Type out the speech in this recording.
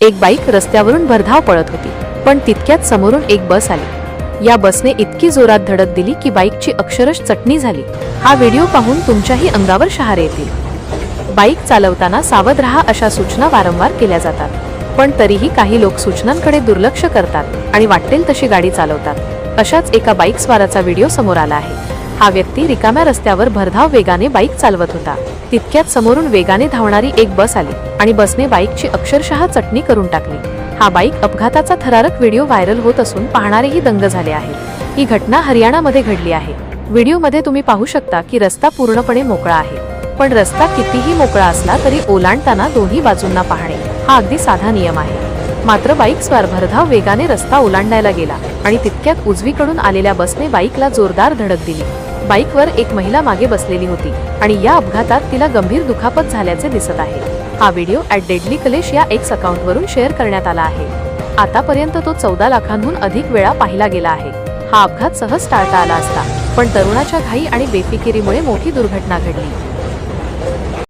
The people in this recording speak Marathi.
एक बाईक रस्त्यावरून भरधाव पळत होती, पण तितक्यात समोरून एक बस आली। या बसने इतकी जोरात धडक दिली की बाईकची अक्षरशः चटणी झाली। हा व्हिडिओ पाहून तुमच्याही अंगावर शहारे येतील। बाईक चालवताना सावध राहा अशा सूचना वारंवार केल्या जातात, पण तरीही काही लोक सूचनांकडे दुर्लक्ष करतात आणि वाटेल तशी गाडी चालवतात। अशाच एका बाईक स्वाराचा व्हिडिओ समोर आला आहे। हा व्यक्ती रिकाम्या रस्त्यावर भरधाव वेगाने बाईक चालवत होता। तितक्यात समोरून वेगाने धावणारी एक बस आली आणि बसने बाईकची अक्षरशः चटणी करून टाकली। हा बाईक अपघाताचा थरारक व्हिडिओ व्हायरल होत असून पाहणारेही दंग झाले आहेत। ही घटना हरियाणामध्ये घडली आहे। व्हिडिओमध्ये तुम्ही पाहू शकता की रस्ता पूर्णपणे मोकळा आहे, पण रस्ता कितीही मोकळा असला तरी ओलांडताना दोन्ही बाजूंना पाहणे हा अगदी साधा नियम आहे। मात्र बाईक स्वार भरधाव वेगाने रस्ता ओलांडायला गेला आणि तितक्यात उजवीकडून आलेल्या बसने बाईकला जोरदार धडक दिली। बाईकवर एक महिला मागे बसलेली होती आणि या अपघातात तिला गंभीर दुखापत झाल्याचे दिसत आहे। हा व्हिडिओ @deadlykalesh या एक्स अकाउंटवरून शेअर करण्यात आला आहे। आतापर्यंत तो 14 लाखांहून अधिक वेळा पाहिला गेला आहे। हा अपघात सहज टाळता आला असता, पण तरुणाच्या घाई आणि बेफिकिरीमुळे मोठी दुर्घटना घडली।